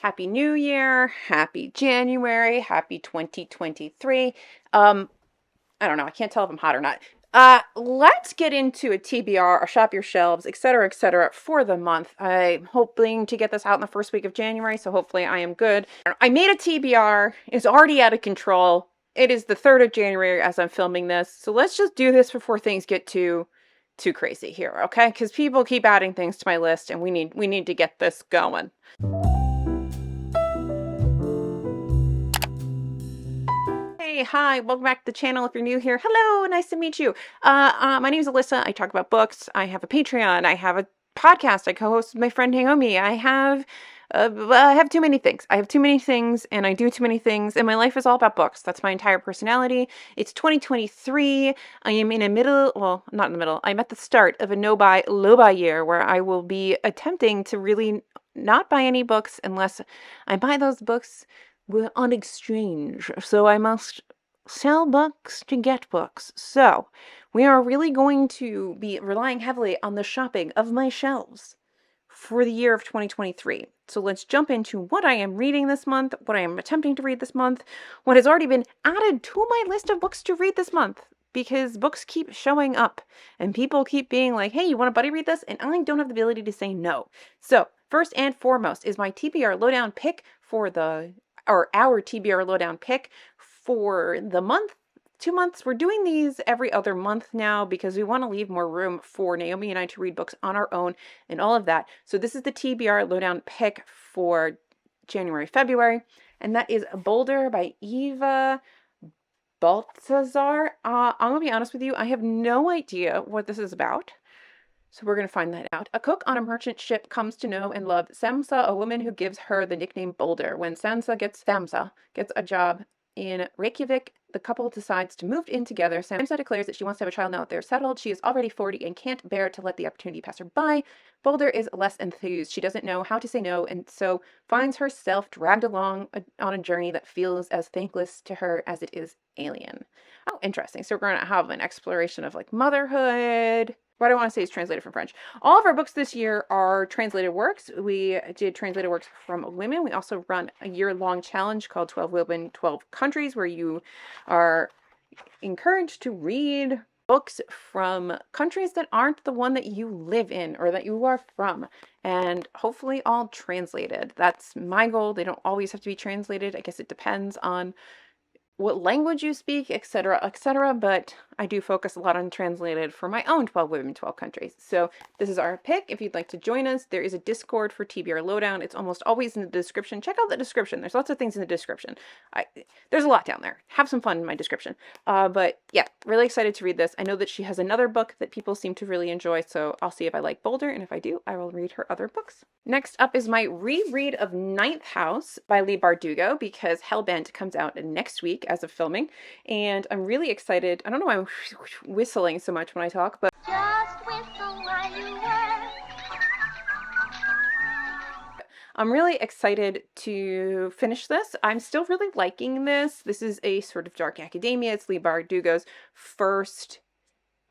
Happy New Year, Happy January, Happy 2023. I don't know, I can't tell if I'm hot or not. Let's get into a TBR, or shop your shelves, etc., for the month. I'm hoping to get this out in the first week of January, so hopefully I am good. I made a TBR. It's already out of control. It is the 3rd of January as I'm filming this, so let's just do this before things get too crazy here, okay? Because people keep adding things to my list, and we need to get this going. Hey, hi, welcome back to the channel. If you're new here, hello, nice to meet you. My name is Alyssa. I talk about books. I have a Patreon. I have a podcast. I co-host with my friend Naomi. I have too many things. I have too many things, and I do too many things, and my life is all about books. That's my entire personality. It's 2023. I am in a not in the middle. I'm at the start of a no-buy, low-buy year where I will be attempting to really not buy any books unless I buy those books on exchange, so I must sell books to get books. So we are really going to be relying heavily on the shopping of my shelves for the year of 2023. So let's jump into what I am reading this month, what I am attempting to read this month, what has already been added to my list of books to read this month, because books keep showing up and people keep being like, hey, you want to buddy read this? And I don't have the ability to say no. So first and foremost is my TBR Lowdown pick for our TBR Lowdown pick for the month, 2 months. We're doing these every other month now because we want to leave more room for Naomi and I to read books on our own and all of that. So this is the TBR Lowdown pick for January, February, and that is Boulder by Eva Baltazar. I'm going to be honest with you, I have no idea what this is about. So we're going to find that out. A cook on a merchant ship comes to know and love Samsa, a woman who gives her the nickname Boulder. When Samsa gets a job in Reykjavik, the couple decides to move in together. Samsa declares that she wants to have a child now that they're settled. She is already 40 and can't bear to let the opportunity pass her by. Boulder is less enthused. She doesn't know how to say no, and so finds herself dragged along on a journey that feels as thankless to her as it is alien. Oh, interesting. So we're going to have an exploration of like motherhood. What I want to say is translated from French. All of our books this year are translated works. We did translated works from women. We also run a year-long challenge called 12 Women, 12 Countries, where you are encouraged to read books from countries that aren't the one that you live in or that you are from, and hopefully all translated. That's my goal. They don't always have to be translated. I guess it depends on what language you speak, etc., but I do focus a lot on translated for my own 12 Women, 12 Countries. So this is our pick. If you'd like to join us, there is a Discord for TBR Lowdown. It's almost always in the description. Check out the description. There's lots of things in the description. There's a lot down there. Have some fun in my description. But yeah, really excited to read this. I know that she has another book that people seem to really enjoy, so I'll see if I like Boulder, and if I do, I will read her other books. Next up is my reread of Ninth House by Leigh Bardugo, because Hellbent comes out next week as of filming, and I'm really excited. I don't know why I'm whistling so much when I talk, but just whistle while you work. I'm really excited to finish this. I'm still really liking this. This is a sort of dark academia. It's Leigh Bardugo's first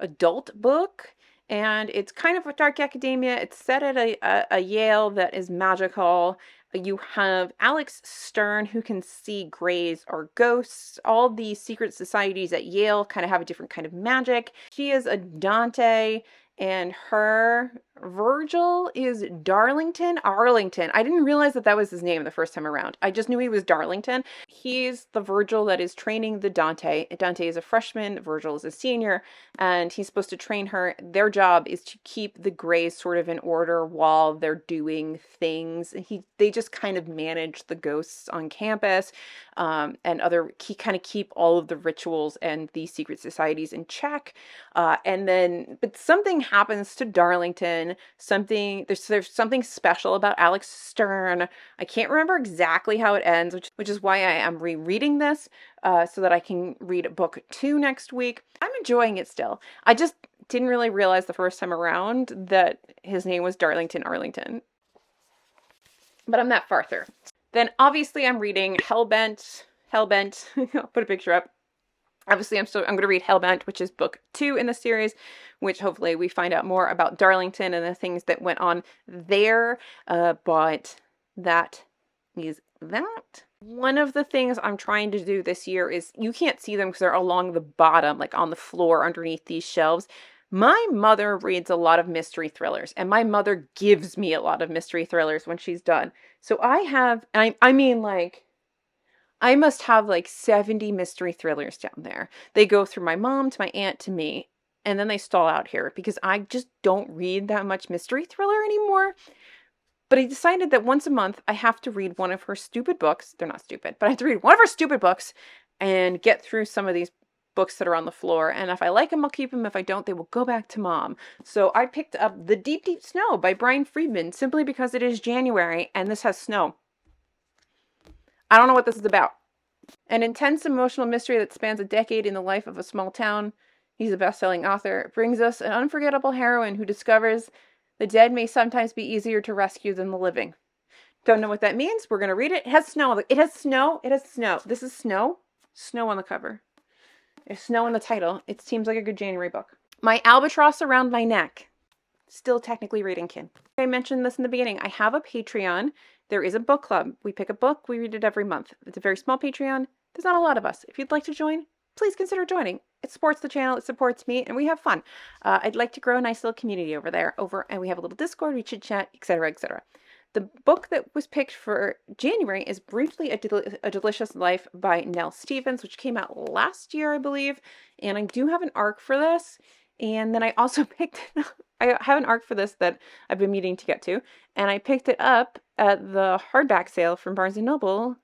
adult book, and it's kind of a dark academia. It's set at a Yale that is magical. You have Alex Stern, who can see greys or ghosts. All the secret societies at Yale kind of have a different kind of magic. She is a Dante, and her Virgil is Arlington. I didn't realize that was his name the first time around. I just knew he was Darlington. He's the Virgil that is training the Dante. Dante is a freshman, Virgil is a senior, and he's supposed to train her. Their job is to keep the Greys sort of in order while they're doing things. They just kind of manage the ghosts on campus, and kind of keep all of the rituals and the secret societies in check. But something happens to Darlington. There's something special about Alex Stern. I can't remember exactly how it ends, which is why I am rereading this, so that I can read book 2 next week. I'm enjoying it still. I just didn't really realize the first time around that his name was Darlington Arlington. But I'm that far through. Then obviously I'm reading Hellbent. I'll put a picture up. Obviously, I'm going to read Hellbent, which is book 2 in the series, which hopefully we find out more about Darlington and the things that went on there. But that is that. One of the things I'm trying to do this year is, you can't see them because they're along the bottom, like on the floor underneath these shelves. My mother reads a lot of mystery thrillers, and my mother gives me a lot of mystery thrillers when she's done. So I have, I mean, like, I must have like 70 mystery thrillers down there. They go through my mom to my aunt to me, and then they stall out here because I just don't read that much mystery thriller anymore. But I decided that once a month I have to read one of her stupid books. They're not stupid, but I have to read one of her stupid books and get through some of these books that are on the floor. And if I like them, I'll keep them. If I don't, they will go back to mom. So I picked up The Deep, Deep Snow by Brian Friedman simply because it is January and this has snow. I don't know what this is about. An intense emotional mystery that spans a decade in the life of a small town. He's a best-selling author. It brings us an unforgettable heroine who discovers the dead may sometimes be easier to rescue than the living. Don't know what that means. We're going to read it. It has snow. It has snow. It has snow. This is snow. Snow on the cover. There's snow in the title. It seems like a good January book. My Albatross Around My Neck. Still technically reading kin. I mentioned this in the beginning. I have a Patreon. There is a book club. We pick a book. We read it every month. It's a very small Patreon. There's not a lot of us. If you'd like to join, please consider joining. It supports the channel, it supports me, and we have fun. I'd like to grow a nice little community over there, and we have a little Discord, we chit chat, etc., etc. The book that was picked for January is Briefly a Delicious Life by Nell Stevens, which came out last year, I believe, and I do have an arc for this. And then I also picked it up. I have an arc for this that I've been meaning to get to, and I picked it up at the hardback sale from Barnes & Noble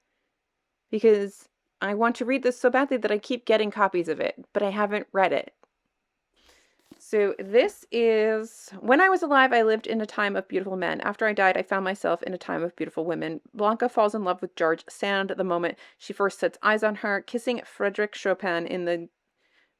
because I want to read this so badly that I keep getting copies of it, but I haven't read it. So this is, when I was alive, I lived in a time of beautiful men. After I died, I found myself in a time of beautiful women. Blanca falls in love with George Sand the moment she first sets eyes on her, kissing Frédéric Chopin in the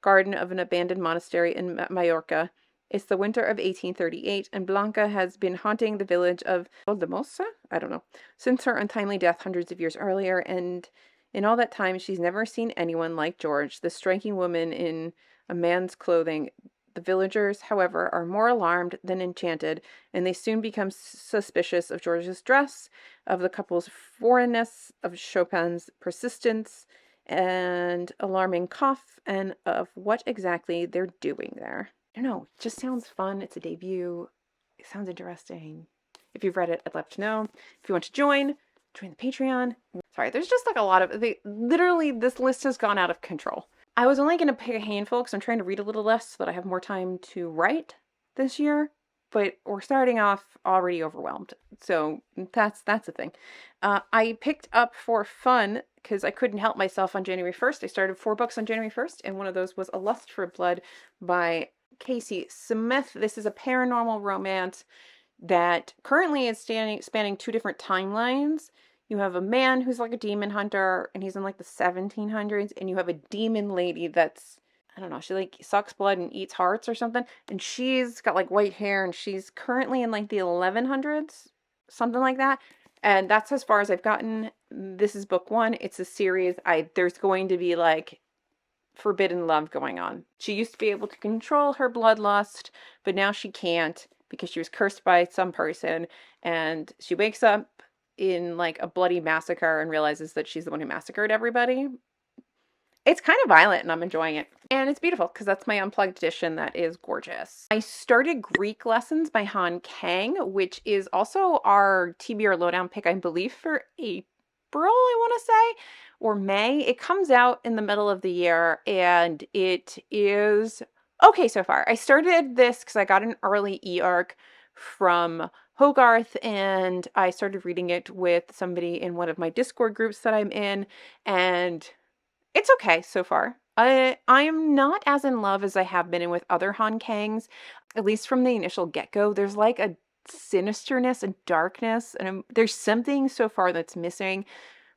garden of an abandoned monastery in Mallorca. It's the winter of 1838, and Blanca has been haunting the village of Valdemosa? I don't know. Since her untimely death hundreds of years earlier, and in all that time, she's never seen anyone like George, the striking woman in a man's clothing. The villagers, however, are more alarmed than enchanted, and they soon become suspicious of George's dress, of the couple's foreignness, of Chopin's persistence, and alarming cough, and of what exactly they're doing there. I don't know, it just sounds fun. It's a debut. It sounds interesting. If you've read it, I'd love to know. If you want to join the Patreon. Sorry, there's just like a lot of, literally this list has gone out of control. I was only going to pick a handful because I'm trying to read a little less so that I have more time to write this year, but we're starting off already overwhelmed. So that's the thing. I picked up for fun because I couldn't help myself on January 1st. I started 4 books on January 1st, and one of those was A Lust for Blood by Casey Smith. This is a paranormal romance that currently is spanning 2 different timelines. You have a man who's like a demon hunter, and he's in like the 1700s, and you have a demon lady that's, I don't know, she like sucks blood and eats hearts or something, and she's got like white hair, and she's currently in like the 1100s, something like that. And that's as far as I've gotten. This is book 1. It's a series. There's going to be like forbidden love going on. She used to be able to control her bloodlust, but now she can't because she was cursed by some person, and she wakes up in like a bloody massacre and realizes that she's the one who massacred everybody. It's kind of violent and I'm enjoying it. And it's beautiful because that's my unplugged edition that is gorgeous. I started Greek Lessons by Han Kang, which is also our TBR Lowdown pick, I believe, for April, I want to say, or May. It comes out in the middle of the year and it is okay so far. I started this because I got an early e-arc from Hogarth, and I started reading it with somebody in one of my Discord groups that I'm in, and it's okay so far. I am not as in love as I have been with other Han Kangs, at least from the initial get-go. There's like a sinisterness and darkness, and there's something so far that's missing.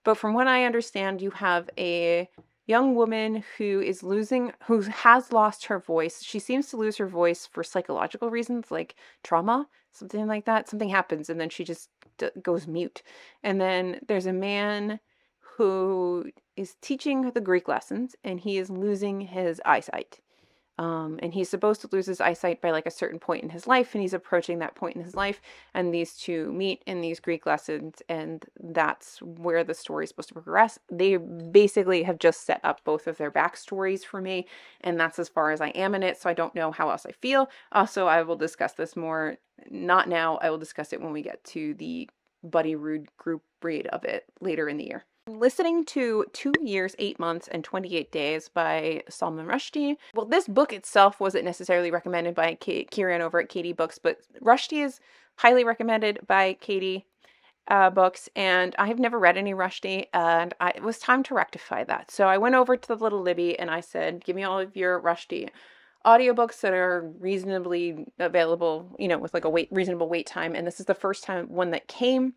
But from what I understand, you have a young woman who has lost her voice. She seems to lose her voice for psychological reasons, like trauma, something like that. Something happens and then she just goes mute. And then there's a man who is teaching the Greek lessons and he is losing his eyesight. And he's supposed to lose his eyesight by like a certain point in his life, and he's approaching that point in his life, and these two meet in these Greek lessons, and that's where the story is supposed to progress. They basically have just set up both of their backstories for me, and that's as far as I am in it, so I don't know how else I feel. Also, I will discuss this more, not now, I will discuss it when we get to the Buddy Rude group read of it later in the year. Listening to 2 Years, 8 Months, and 28 Days by Salman Rushdie. Well, this book itself wasn't necessarily recommended by Kieran over at Katie Books, but Rushdie is highly recommended by Katie Books, and I have never read any Rushdie, and it was time to rectify that. So I went over to the Little Libby and I said, give me all of your Rushdie audiobooks that are reasonably available, you know, with like a reasonable wait time, and this is the first time one that came.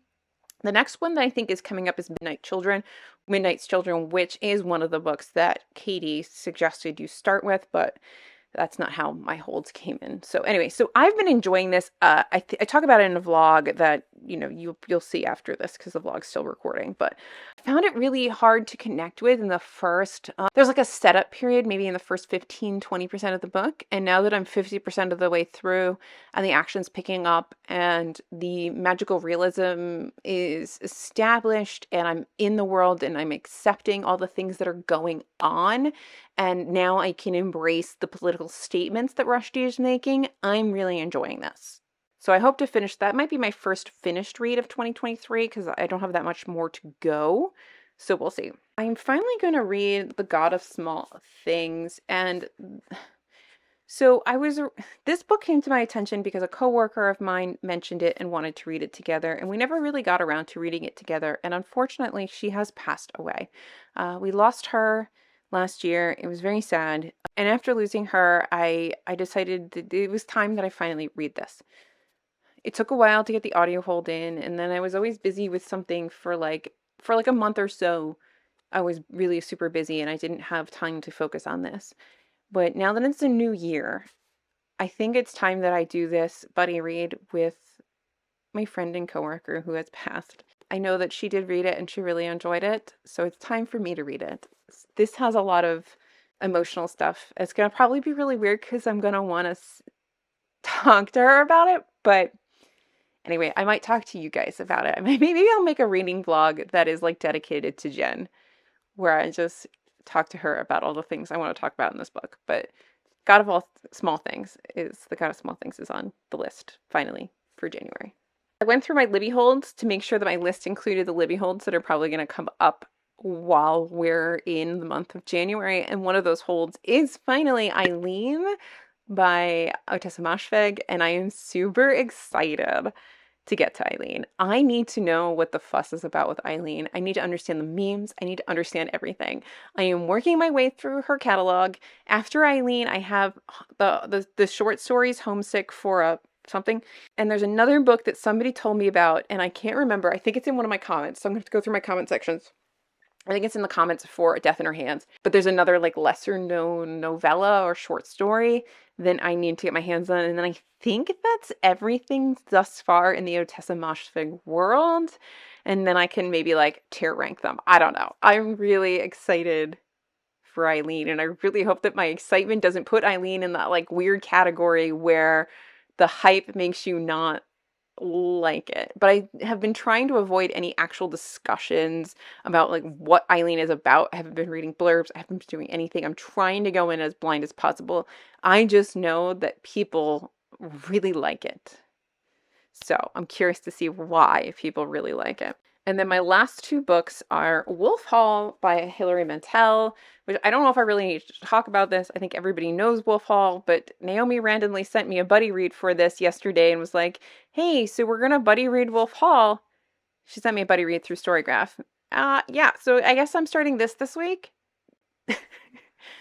The next one that I think is coming up is Midnight's Children, which is one of the books that Katie suggested you start with, but that's not how my holds came in. So anyway, so I've been enjoying this. I talk about it in a vlog that, you know, you'll see after this because the vlog's still recording, but I found it really hard to connect with in the first, there's like a setup period, maybe in the first 15-20% of the book. And now that I'm 50% of the way through and the action's picking up and the magical realism is established and I'm in the world and I'm accepting all the things that are going on, and now I can embrace the political statements that Rushdie is making, I'm really enjoying this. So I hope to finish that. Might be my first finished read of 2023 because I don't have that much more to go. So we'll see. I'm finally going to read The God of Small Things. And so this book came to my attention because a coworker of mine mentioned it and wanted to read it together. And we never really got around to reading it together. And unfortunately, she has passed away. We lost her last year. It was very sad. And after losing her, I decided that it was time that I finally read this. It took a while to get the audio hold in, and then I was always busy with something for like a month or so. I was really super busy and I didn't have time to focus on this. But now that it's a new year, I think it's time that I do this buddy read with my friend and coworker who has passed. I know that she did read it and she really enjoyed it, so it's time for me to read it. This has a lot of emotional stuff. It's going to probably be really weird because I'm going to want to talk to her about it, but anyway, I might talk to you guys about it. Maybe I'll make a reading vlog that is like dedicated to Jen, where I just talk to her about all the things I want to talk about in this book. But The God of Small Things is on the list, finally, for January. I went through my Libby holds to make sure that my list included the Libby holds that are probably going to come up while we're in the month of January. And one of those holds is finally Eileen by Ottessa Moshfegh, and I am super excited to get to Eileen. I need to know what the fuss is about with Eileen. I need to understand the memes. I need to understand everything. I am working my way through her catalog. After Eileen, I have the short stories, Homesick for something. And there's another book that somebody told me about, and I can't remember. I think it's in one of my comments, so I'm going to have to go through my comment sections. I think it's in the comments for A Death in Her Hands. But there's another like lesser known novella or short story that I need to get my hands on. And then I think that's everything thus far in the Ottessa Moshfegh world. And then I can maybe like tier rank them. I don't know. I'm really excited for Eileen. And I really hope that my excitement doesn't put Eileen in that like weird category where the hype makes you not like it. But I have been trying to avoid any actual discussions about like what Eileen is about. I haven't been reading blurbs. I haven't been doing anything. I'm trying to go in as blind as possible. I just know that people really like it. So I'm curious to see why people really like it. And then my last two books are Wolf Hall by Hilary Mantel, which I don't know if I really need to talk about this. I think everybody knows Wolf Hall, but Naomi randomly sent me a buddy read for this yesterday and was like, hey, so we're going to buddy read Wolf Hall. She sent me a buddy read through Storygraph. Yeah, so I guess I'm starting this week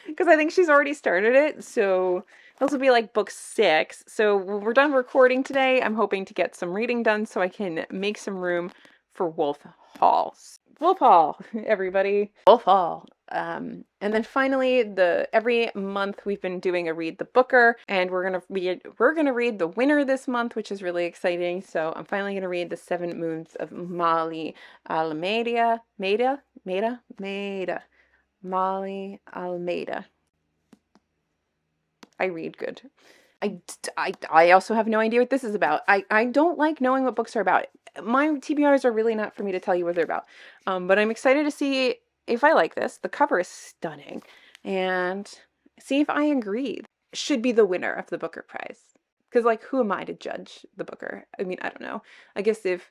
because I think she's already started it. So this will be like book 6. So when we're done recording today, I'm hoping to get some reading done so I can make some room for Wolf Hall. Wolf Hall, everybody. Wolf Hall. And then finally, every month we've been doing a Read the Booker, and we're gonna read The Winner this month, which is really exciting. So I'm finally gonna read The 7 Moons of Molly Almeida. Molly Almeida. I read good. I also have no idea what this is about. I don't like knowing what books are about. My TBRs are really not for me to tell you what they're about. But I'm excited to see if I like this. The cover is stunning. And see if I agree. Should be the winner of the Booker Prize. Because, like, who am I to judge the Booker? I mean, I don't know. I guess if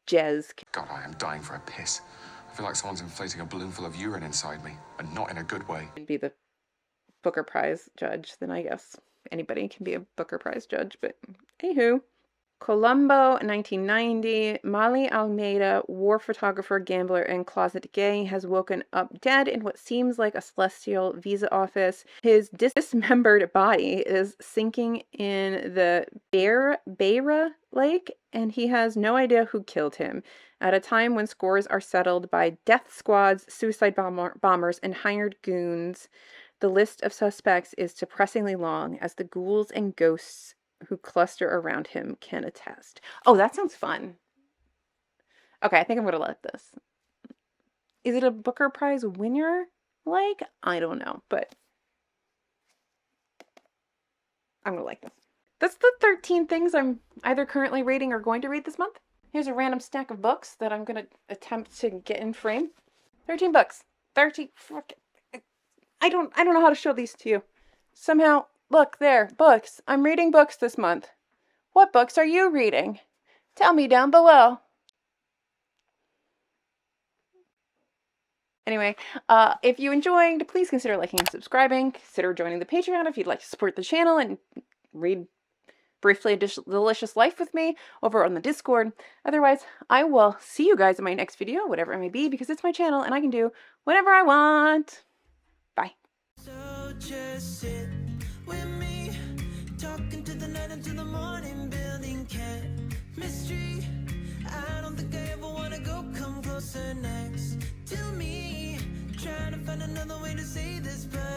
Jez... God, I am dying for a piss. I feel like someone's inflating a balloon full of urine inside me, and not in a good way. ...be the Booker Prize judge, then I guess anybody can be a Booker Prize judge, but anywho. Colombo, 1990. Mali Almeida, war photographer, gambler, and closet gay, has woken up dead in what seems like a celestial visa office. His dismembered body is sinking in the Beira Lake, and he has no idea who killed him. At a time when scores are settled by death squads, suicide bombers, and hired goons, the list of suspects is depressingly long, as the ghouls and ghosts who cluster around him can attest. Oh, that sounds fun. Okay, I think I'm going to like this. Is it a Booker Prize winner? Like, I don't know, but I'm going to like this. That's the 13 things I'm either currently reading or going to read this month. Here's a random stack of books that I'm going to attempt to get in frame. 13 books. 13. I don't know how to show these to you. Somehow, look there, books. I'm reading books this month. What books are you reading? Tell me down below. Anyway, if you enjoyed, please consider liking and subscribing. Consider joining the Patreon if you'd like to support the channel and read briefly a delicious life with me over on the Discord. Otherwise, I will see you guys in my next video, whatever it may be, because it's my channel and I can do whatever I want. Bye. So just sit with me, talking to the night until the morning, building chemistry. I don't think I ever wanna go come closer next to me, trying to find another way to say this, but